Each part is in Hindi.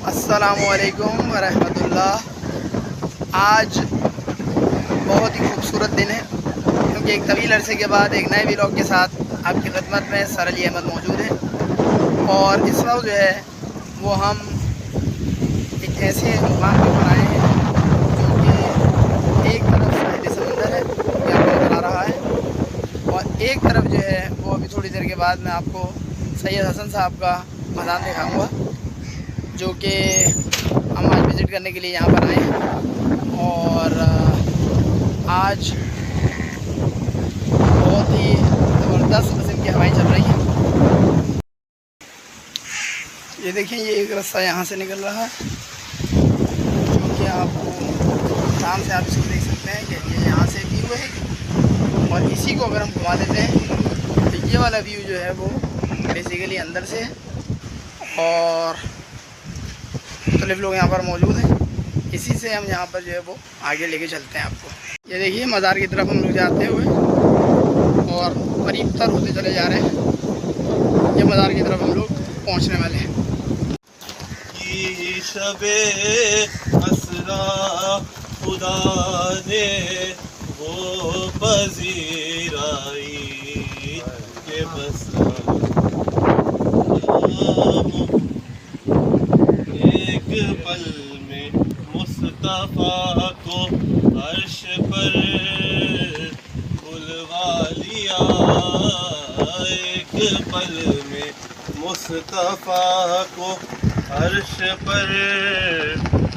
अस्सलामुअलैकुम वरहमतुल्लाह। आज बहुत ही खूबसूरत दिन है क्योंकि एक तवील अरसे के बाद एक नए व्लॉग के साथ आपकी खिदमत में सर अली अहमद मौजूद है। और इस वक्त जो है वो हम एक ऐसे मुकाम पर आए हैं जो कि एक तरफ साहिल समंदर है, ये आपको नज़र आ रहा है, और एक तरफ जो है वो अभी थोड़ी देर के बाद मैं आपको सैयद हसन साहब का मैदान दिखाऊँगा जो कि हम आज विज़िट करने के लिए यहाँ पर आए हैं। और आज बहुत ही ज़बरदस्त किस्म की हवाएं चल रही हैं। ये देखिए, ये एक रास्ता यहाँ से निकल रहा है क्योंकि आपको आराम से आप इसको देख सकते हैं कि ये यहाँ से व्यू है। और इसी को अगर हम घुमा देते हैं तो ये वाला व्यू जो है वो बेसिकली अंदर से है और मुख्तलिफ लोग यहाँ पर मौजूद हैं। इसी से हम यहाँ पर जो है वो आगे लेके चलते हैं आपको। ये देखिए, मज़ार की तरफ हम लोग जाते हुए और करीब तर होते चले जा रहे हैं। ये मज़ार की तरफ हम लोग पहुँचने वाले हैं। शबे असरा खुदा ने वो पजीराई के बस पल में मुस्तफ़ा को अर्श पर बुलवा लिया। एक पल में मुस्तफ़ा को अर्श पर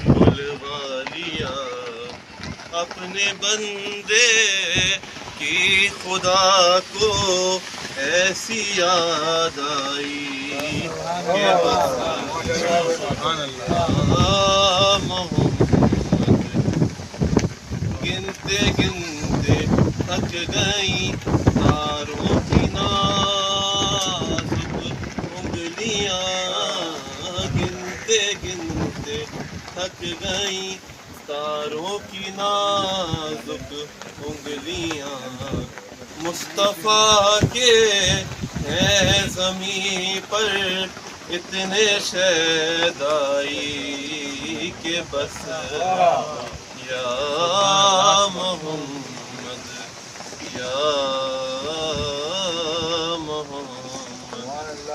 बुलवा लिया। अपने बंदे की खुदा को ऐसी याद आई कि मोहम्मद गिनते गिनते थक गई तारों की नाजुक उंगलियां। गिनते गिनते थक गई तारों की नाजुक उंगलियां। मुस्तफ़ा के है ज़मीं पर इतने शैदाई के बस या मोहम्मद या मोहम्मद।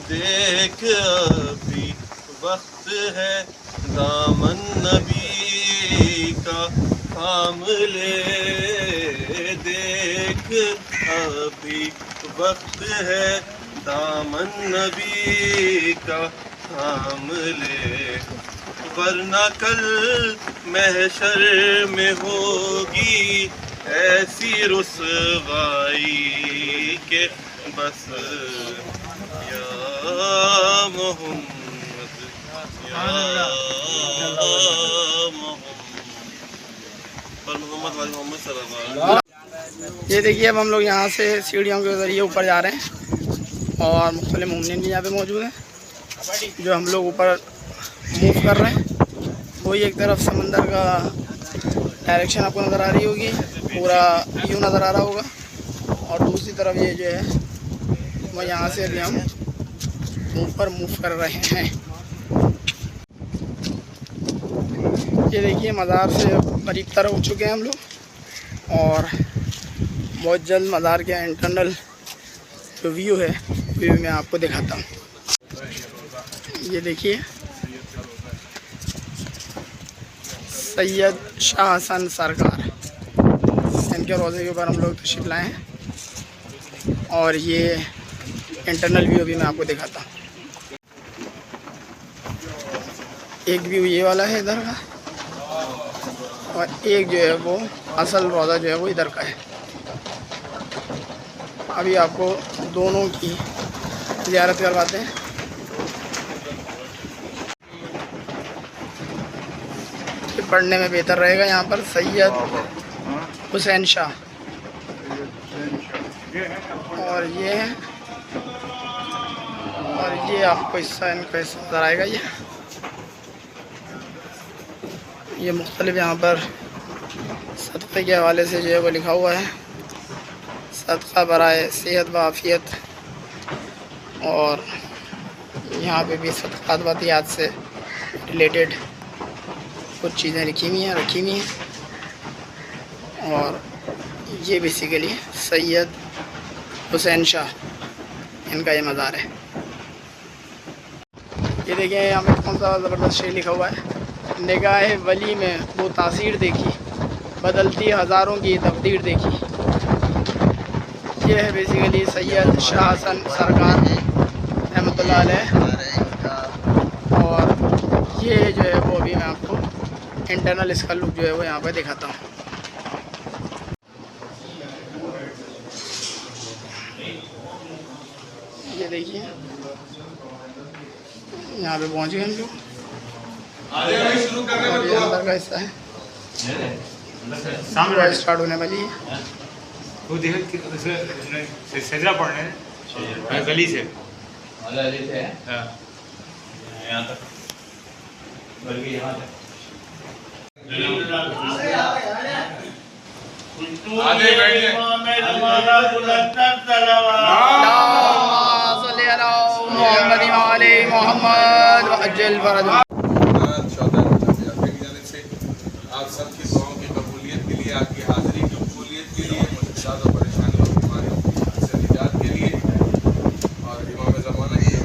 देख अभी वक्त है दामन नबी का थाम ले। देख अभी वक्त है दामन नबी का थाम ले, वरना कल महशर में होगी ऐसी रुसवाई के बस या मोहम्मद या मोहम्मद। ये देखिए, अब हम लोग यहाँ से सीढ़ियों के ज़रिए ऊपर जा रहे हैं और मुख्तलिफ मोमिनीन भी यहाँ पे मौजूद हैं जो हम लोग ऊपर मूव कर रहे हैं। वही एक तरफ समंदर का डायरेक्शन आपको नज़र आ रही होगी, पूरा व्यू नज़र आ रहा होगा, और दूसरी तरफ ये जो है वो यहाँ से अभी हम ऊपर मूव कर रहे हैं। ये देखिए, मज़ार से करीब तर हो चुके हैं हम लोग और बहुत जल्द मज़ार के इंटरनल जो व्यू है व्यू मैं आपको दिखाता हूँ। ये देखिए, सैयद शाह हसन सरकार, इनके रोज़े के ऊपर हम लोग तशरीफ़ लाए हैं और ये इंटरनल व्यू भी मैं आपको दिखाता हूँ। एक व्यू ये वाला है इधर का और एक जो है वो असल रोज़ा जो है वो इधर का है। अभी आपको दोनों की ज़ियारत करवाते हैं। पढ़ने में बेहतर रहेगा यहाँ पर सैयद हुसैन शाह और ये है, और ये आपको हिस्सा इनका हिस्सा नज़र आएगा। ये मुख्तलिफ यहाँ पर सदक़े के हवाले से जो है वो लिखा हुआ है, सदका बराए सेहत व आफ़ियत और यहाँ पे भी सदक़ात वाक़ियात से रिलेटेड कुछ चीज़ें रखी हुई हैं और ये बेसिकली सैयद हुसैन शाह इनका ये मज़ार है। ये देखिए यहाँ पे कौन सा ज़बरदस्त शेर लिखा हुआ है, निगाह वली में वो तासीर देखी, बदलती हज़ारों की तकदीर देखी। ये है बेसिकली सैयद शाह हसन सरकार रहमतुल्लाह अलैह। और ये जो है वो अभी मैं आपको इंटरनल इसका लुक जो है वो यहाँ पे दिखाता हूँ। ये देखिए यहाँ पे पहुँच गए हम लोग और ये अंदर का हिस्सा है, सामने स्टार्ट होने वाली है। वो देखो सजरा पड़ने गली से यहाँ तक बल्कि यहाँ तक आगे बैठिए। आप सबकी दुआओं की कबूलियत के लिए, आपकी हाजिरी की कबूलियत के लिए, मुश्किलात और परेशानियों और बीमारियों से निजात के लिए और इमाम ज़माना के लिए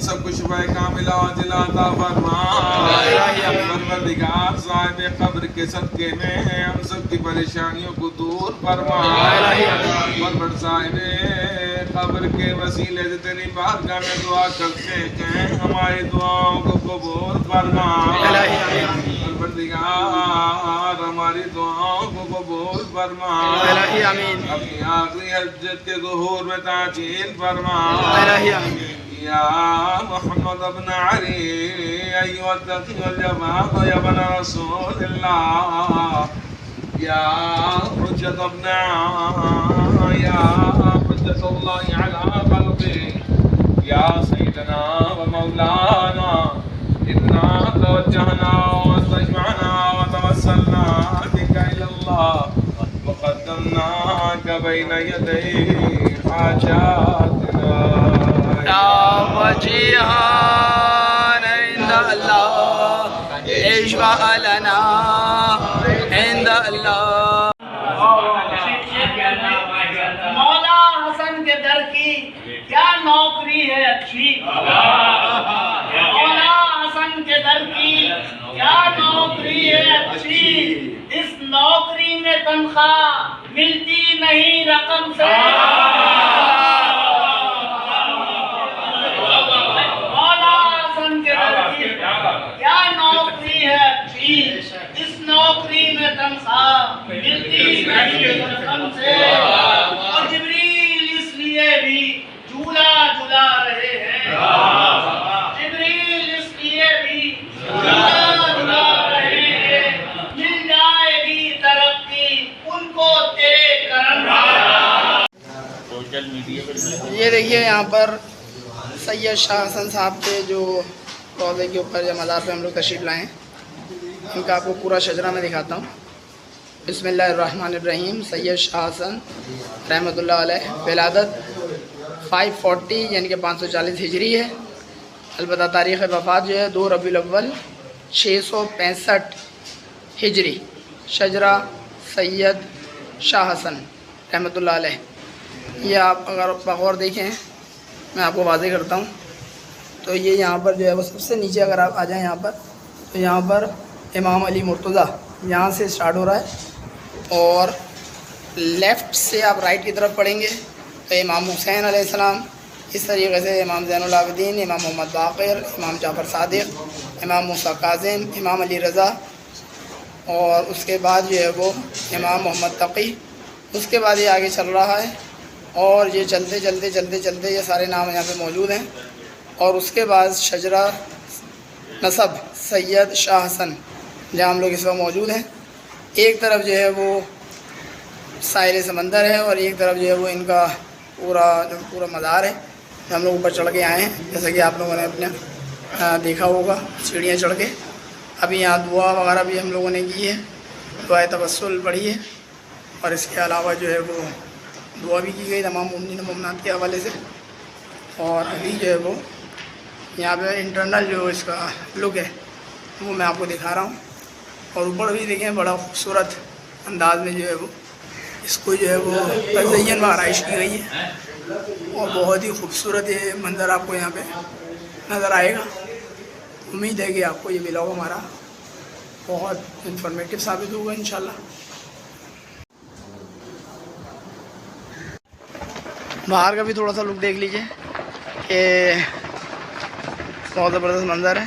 सब कुछ कामिला जिलाता परवरदिगार साहिब कब्र के सदके में हम सब की परेशानियों को दूर फरमा। परवर साहिब कब्र के वसीले से तेरी बारगाह में दुआ करते हैं, हमारी दुआओं को कबूल फरमा। परवरदिगार हमारी दुआओं को कबूल फरमा। अपनी आखिरी हजत के ज़ुहूर में ताजील फरमा। या मोहम्मद अब्न अली अय्युहा अत्तक़ी वल जमाअत या बन रसूलिल्लाह या हुज्जत अब्न या हुज्जतुल्लाह अला क़ल्बी या सय्यदना व मौलाना इन्ना तवज्जहना वस्तजमअना व तवस्सलना बिका इलल्लाह व क़द्दमनाका बैन यदै हाजातिना मौला हसन के दर की क्या नौकरी है अच्छी, मौला हसन के दर की क्या नौकरी है अच्छी, इस नौकरी में तनख्वाह मिलती नहीं रकम से। क्या नौकरी है अच्छी, इस नौकरी में तनख्वाह मिलती नहीं रकम से। और जिब्रील इसलिए भी झूला झूला रहे हैं, जिब्रील इसलिए भी झूला झूला रहे हैं, मिल जाएगी तरक्की उनको तेरे करम से। ये देखिए यहाँ पर सैयद शाह हसन साहब के जो रोज़े के ऊपर या मज़ार पे हम लोग तशरीफ़ लाए हैं, इनका आपको पूरा शजरा में दिखाता हूँ। बिस्मिल्लाहिर्रहमानिर्रहीम। सैयद शाह हसन रहमतुल्लाह अलैह, विलादत 540 यानी कि 540 हिजरी है। अलबत्ता तारीख़ वफ़ात जो है 2 रबीउल अव्वल 665 हिजरी। शजरा सैयद शाह हसन रहमतुल्लाह अलैह। ये आप अगर बगौर देखें, मैं आपको वाज़े करता हूँ, तो ये यहाँ पर जो है वो सबसे नीचे अगर आप आ जाएँ यहाँ पर, तो यहाँ पर इमाम अली मुर्तज़ा यहाँ से स्टार्ट हो रहा है, और लेफ़्ट से आप राइट की तरफ पढ़ेंगे तो इमाम हुसैन अलैहिस्सलाम, इस तरीके से इमाम ज़ैनुल आबिदीन, इमाम मोहम्मद बाक़िर, इमाम जाफ़र सादिक़, इमाम मूसा काज़िम, इमाम अली रज़ा, और उसके बाद जो है वो इमाम मोहम्मद तक़ी। उसके बाद ये आगे चल रहा है, और ये चलते चलते चलते चलते ये सारे नाम यहाँ पे मौजूद हैं। और उसके बाद शजरा नसब सैयद शाह हसन, जहाँ हम लोग इस वक्त मौजूद हैं। एक तरफ जो है वो साहिल समंदर है, और एक तरफ जो है वो इनका पूरा मज़ार है। हम लोग ऊपर चढ़ के आए हैं, जैसा कि आप लोगों ने अपने देखा होगा सीढ़ियाँ चढ़ के। अभी यहाँ दुआ वगैरह भी हम लोगों ने की है, दुआ तवस्सुल पढ़ी है, और इसके अलावा जो है वो दुआ भी की गई तमाम मुमिनीन मुमिनात के हवाले से। और अभी जो है वो यहाँ पे इंटरनल जो इसका लुक है वो मैं आपको दिखा रहा हूँ। और ऊपर भी देखें, बड़ा खूबसूरत अंदाज में जो है वो इसको जो है वो तज़य्युन व आराइश की गई है, और बहुत ही खूबसूरत ये मंज़र आपको यहाँ पे नज़र आएगा। उम्मीद है कि आपको ये व्लॉग हमारा बहुत इंफॉर्मेटिव साबित होगा इंशाल्लाह। बाहर का भी थोड़ा सा लुक देख लीजिए कि बहुत ज़बरदस्त मंज़र है।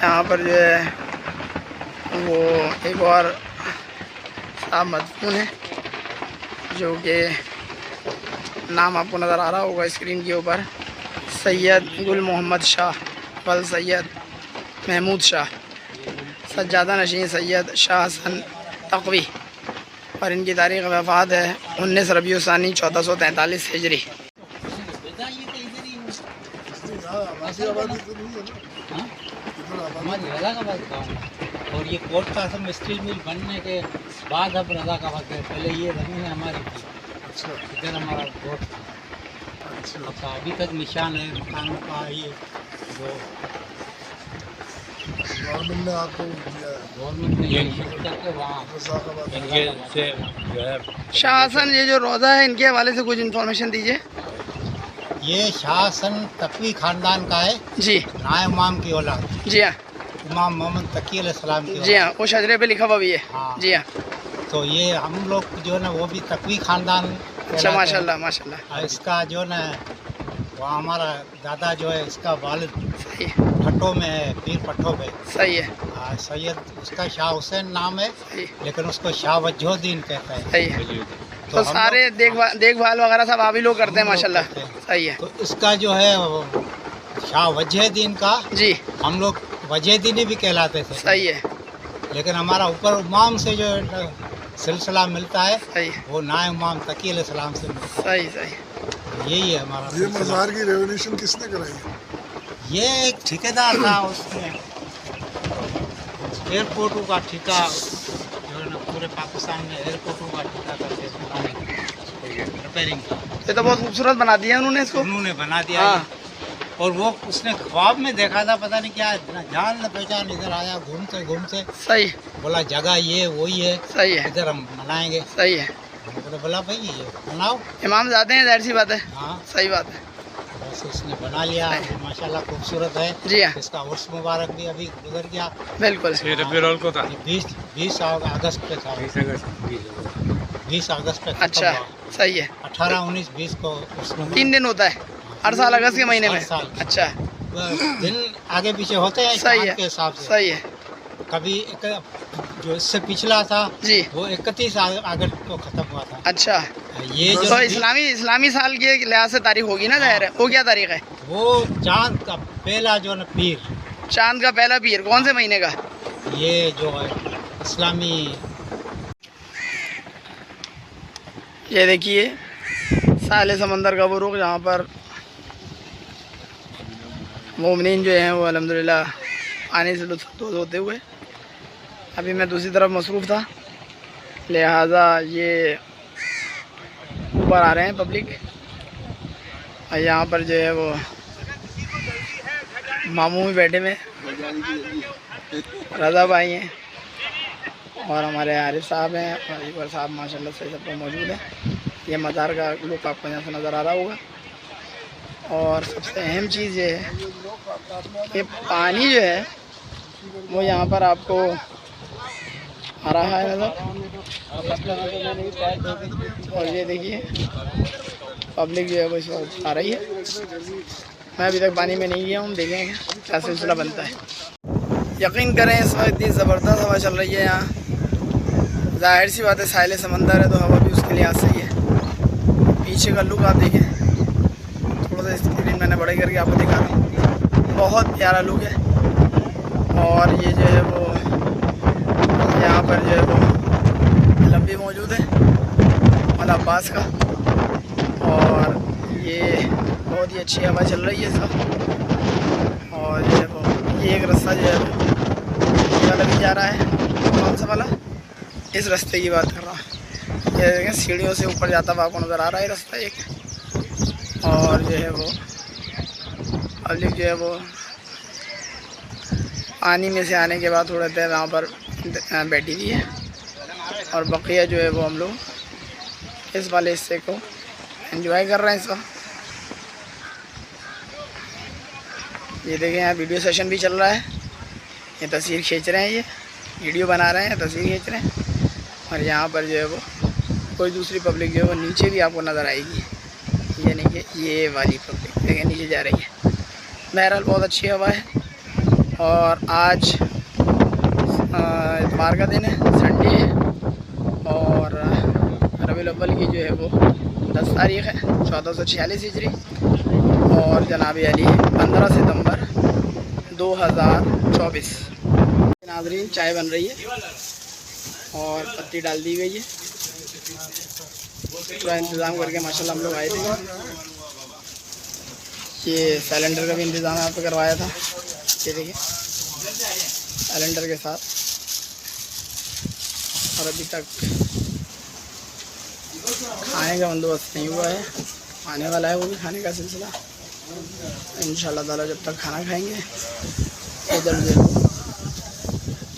यहाँ पर जो है वो एक और साहब मदफून है, जो कि नाम आपको नज़र आ रहा होगा स्क्रीन के ऊपर, सैयद गुल मोहम्मद शाह वल सैयद महमूद शाह, सज्जादा नशीन सैयद शाह हसन तक़वी, और इनकी तारीख़ वफ़ात है 19 रबीउल सानी 1443 हिजरी। हमारी रज़ाक़ाबाद गाँव है, और ये कोर्ट का असम स्टील मिल बनने के बाद अब रज़ाक़ाबाद है। पहले ये ज़मीन हमारी थी, इधर हमारा कोर्ट था। अच्छा, अभी तक निशान है मकानों का, ये जो गवर्नमेंट ने आपको दिया है, गवर्नमेंट ने शुरू करके वहाँ इनके से जो है शाह हसन ये जो रोज़ा है, इनके हवाले से कुछ इन्फॉर्मेशन दीजिए। ये शाह हसन तक़वी ख़ानदान का है जी नाए इमाम की औलाद, जी हाँ, इमाम मोहम्मद तकी अलैहिस्सलाम की जी औलाद। हाँ, वो शजरे पे लिखा हुआ भी है। हाँ। जी हाँ, तो ये हम लोग जो है ना वो भी तक़वी ख़ानदान अच्छा, कहलाते हैं। माशाल्लाह माशाल्लाह, और इसका जो है ना वहाँ हमारा दादा जो है इसका वालिद सही है, भट्टो में है, पीर पट्टो पे। सही है, सैयद उसका शाह हुसैन नाम है, सही, लेकिन उसको शाह वजहुद्दीन कहता है। सही है। तो हम सारे लोग- देखभाल वगैरह सब आप ही लोग करते हैं हम लोग माशाल्लाह। करते हैं। सही है तो इसका जो है वो शाह वजहुद्दीन का जी, हम लोग वजहुद्दीनी भी कहलाते थे, सही है, लेकिन हमारा ऊपर इमाम से जो सिलसिला मिलता है सही है, वो ना इमाम तकी अलैहिस्सलाम से मिलता सही सही, है। यही है हमारा ये सिलसिला। मज़ार की रेवोल्यूशन किसने कराई है? ये एक ठेकेदार था, उसने एयरपोर्टों का ठेका जो है ना पूरे पाकिस्तान में एयरपोर्टों का ठेका करते थे, रिपेयरिंग का ये तो बहुत खूबसूरत बना दिया उन्होंने इसको। उन्होंने बना दिया हाँ। ये। और वो उसने ख्वाब में देखा था, पता नहीं क्या, ना जान न पहचान, इधर आया घूमते घूमते, सही, बोला जगह ये वही है, सही है, इधर हम मनाएंगे। सही है। हमने बोला बोला भाई ये बनाओ। इमाम जाते हैं, जाहिर सी बात है, हाँ, सही बात है। बस उसने बना लिया, माशाल्लाह खूबसूरत है। जी हाँ, इसका उर्स मुबारक भी अभी गुजर गया, बिल्कुल, ये रबीउल अव्वल को था 20 अगस्त पे था, 20 अगस्त पे खत्म अच्छा, हुआ। सही है। 18, 19, 20 को उसमें 3 दिन होता है हर साल अगस्त के महीने में। हर साल। अच्छा, दिन आगे पीछे होते हैं सही चांद है, के हिसाब से। सही है कभी जो इससे पिछला था जी, वो 31 अगस्त को खत्म हुआ था। अच्छा। ये तो जो इस्लामी साल के लिहाज से तारीख होगी ना, जाहिर है। वो क्या तारीख है? वो चांद का पहला जो ना पीर, चांद का पहला पीर कौन से महीने का? ये जो है इस्लामी। ये देखिए साहिल समंदर का वो रुख, जहाँ पर मोमिनीन जो हैं वो अल्हम्दुलिल्लाह पानी से लुत्फ़ होते हुए, अभी मैं दूसरी तरफ मसरूफ़ था, लिहाजा ये ऊपर आ रहे हैं पब्लिक। और यहाँ पर जो है वो मामू भी बैठे हुए, रज़ा भाई हैं और हमारे आरिफ साहब हैं और इकबाल साहब माशाल्लाह से सब लोग मौजूद हैं। ये मज़ार का लुक आपको यहाँ से नज़र आ रहा होगा। और सबसे अहम चीज़ ये है कि पानी जो है वो यहाँ पर आपको आ रहा है नज़र। और ये देखिए पब्लिक जो है वो इस वक्त आ रही है। मैं अभी तक पानी में नहीं गया हूँ, देखेंगे क्या सिलसिला बनता है। यकीन करें इस वक्त इतनी ज़बरदस्त हवा चल रही है यहाँ। ज़ाहिर सी बात है साहिल समंदर है तो हवा भी उसके लिहाज सही है। पीछे का लुक आप देखें, थोड़ा सा स्क्रीन मैंने बड़े करके आपको दिखा रहा हूँ, बहुत प्यारा लुक है। और ये जो है वो यहाँ पर जो है वो लंबी मौजूद है अल अब्बास का। और ये बहुत ही अच्छी हवा चल रही है सब। और जो है वो ये एक रास्ता जो है वो ये वाला भी जा रहा है, कौन सा वाला, इस रास्ते की बात कर रहा हूँ। ये देखें सीढ़ियों से ऊपर जाता हुआ आपको नज़र आ रहा है रास्ता एक। और जो है वो पब्लिक जो है वो पानी में से आने के बाद थोड़ा देर वहाँ पर बैठी हुई है। और बकिया जो है वो हम लोग इस वाले हिस्से को एंजॉय कर रहे हैं इसका। ये देखें यहाँ वीडियो सेशन भी चल रहा है, ये तस्वीर खींच रहे हैं, ये वीडियो बना रहे हैं, तस्वीर खींच रहे हैं। और यहाँ पर जो है वो कोई दूसरी पब्लिक जो है वो नीचे भी आपको नज़र आएगी, ये नहीं कि ये वाली पब्लिक देखें नीचे जा रही है। बहरहाल बहुत अच्छी हवा है। और आज इतवार का दिन है, संडे है और रबीउल अव्वल की जो है वो 10 तारीख़ है 1446 हिजरी और जनाब अली 15 सितंबर 2024। नाज़रीन चाय बन रही है और पत्ती डाल दी गई है, पूरा इंतज़ाम करके माशाल्लाह हम लोग आए थे। ये सिलेंडर का भी इंतज़ाम यहाँ पे करवाया था, ये देखिए सिलेंडर के साथ। और अभी तक खाने का बंदोबस्त नहीं हुआ है, आने वाला है वो भी खाने का सिलसिला इंशाल्लाह ताला। जब तक खाना खाएंगे उधर जो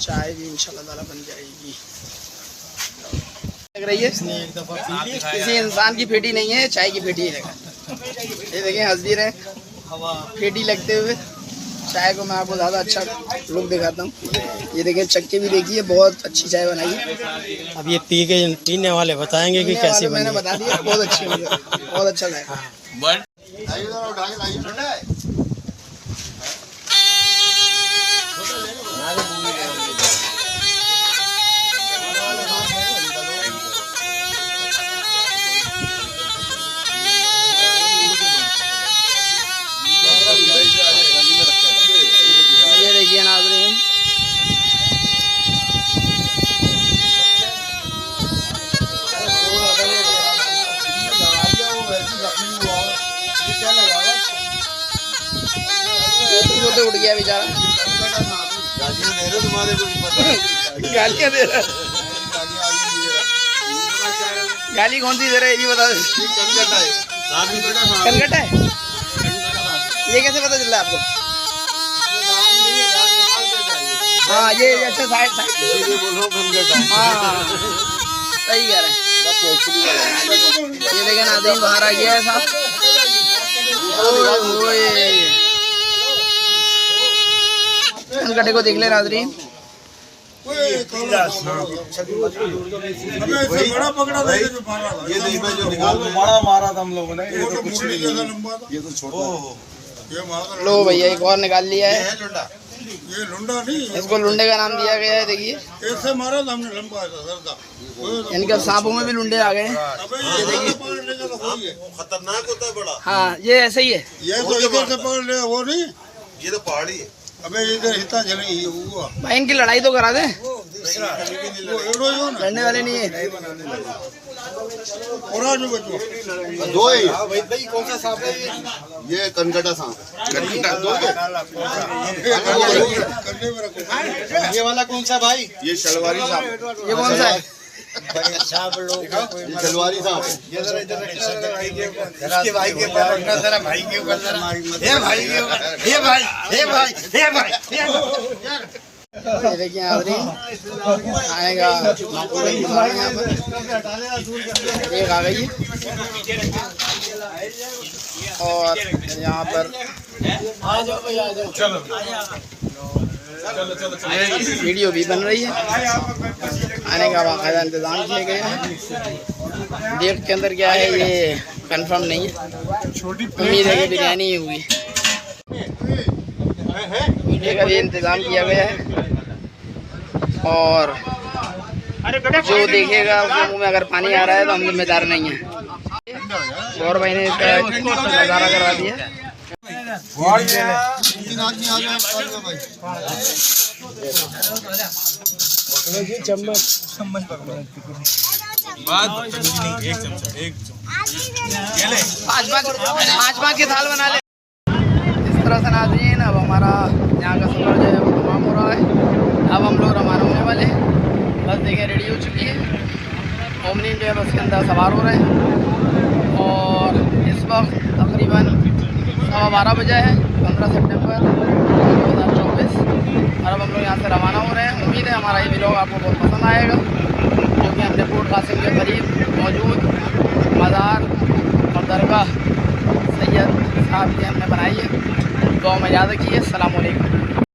चाय भी इंशाल्लाह ताला बन जाएगी। लग रही है किसी इंसान की पेटी नहीं है, चाय की पेटी है। ये देखें हज़ीर है पेटी लगते हुए। चाय को मैं आपको ज़्यादा अच्छा लुक दिखाता हूँ। ये देखिए चक्के भी देखिए, बहुत अच्छी चाय बनाई है। अब ये पीने वाले बताएंगे कि कैसे मैंने बता दिया, बहुत अच्छी है, बहुत अच्छा है। ये देखिए नाज़रीन सोते उठ गया बेचारा, गालियाँ दे रहा। गाली कौन सी दे रहे ये भी बता दे। कनकटा है, ये कैसे पता चल रहा है आपको? हाँ ये अच्छा साइड हाँ सही कह रहे हैं। ये देखें नाज़रीन बाहर आ गया है साहब। कनकटे को देख ले नाज़रीन। बड़ा पकड़ा था ये जो निकाल बड़ा मारा था हम लोगों ने। ये तो कुछ नहीं, ये तो छोटा। लो भैया एक और निकाल लिया है। ये लुंडा नहीं, इसको लुंडे का नाम दिया गया है। देखिए ऐसे मारा था हमने, लंबा था सरदा। इनके सांपों में भी लुंडे आ गए हैं। ये देखिए खतरनाक होता है बड़ा। हाँ ये ऐसे ही है। ये तो इधर से पकड़ ले, वो नहीं, ये तो पहाड़ी है। अबे इधर हिता जली हुआ। भाई इनकी लड़ाई तो करा दें, लड़ने वाले नहीं है। और जो बच्चों दो है। कौन सा सांप है? ये कनकटा सांप। ये वाला कौन सा भाई? ये शलवारी सांप। ये कौन सा है? सब लोग ये शलवारी सांप है। इसके भाई के ऊपर रखना जरा, भाई के ऊपर जरा, हे भाई के ऊपर, हे भाई, हे भाई, हे भाई, हे भाई। ये देखिए हाज़रीन, आएगा माकूल इंतज़ाम यहाँ पर। एक आ गई और यहाँ पर वीडियो भी बन रही है। आने का बाकायदा इंतज़ाम किए गए हैं। डेट के अंदर क्या है ये कंफर्म नहीं है, उम्मीद है कि बिरयानी ही हुई। मीठे का भी इंतज़ाम किया गया है और जो देखेगा उसके मुँह में अगर पानी आ रहा है तो हम जिम्मेदार नहीं हैं। और भाई ने इसका नज़ारा करवा दिया। पाँच के थाल बना ले। इस तरह से नाज़रीन अब हमारा यहाँ का सफर जो है वो तमाम हो रहा है। अब हम लोग रवाना होने वाले हैं। बस देखिए रेडी हो चुकी है। मोमिनीन जो है बस के अंदर सवार हो रहे हैं और इस वक्त तकरीबन 12:15 बजे है, 15 सितंबर 2024। और अब हम लोग यहाँ से रवाना हो रहे हैं। उम्मीद है हमारा ये व्लॉग आपको बहुत पसंद आएगा, जो कि हमने कोट कासिम के करीब मौजूद मज़ार और दरगाह सैयद साहब की हमने बनाई है। दुआ में याद रखिए। अस्सलाम वालेकुम।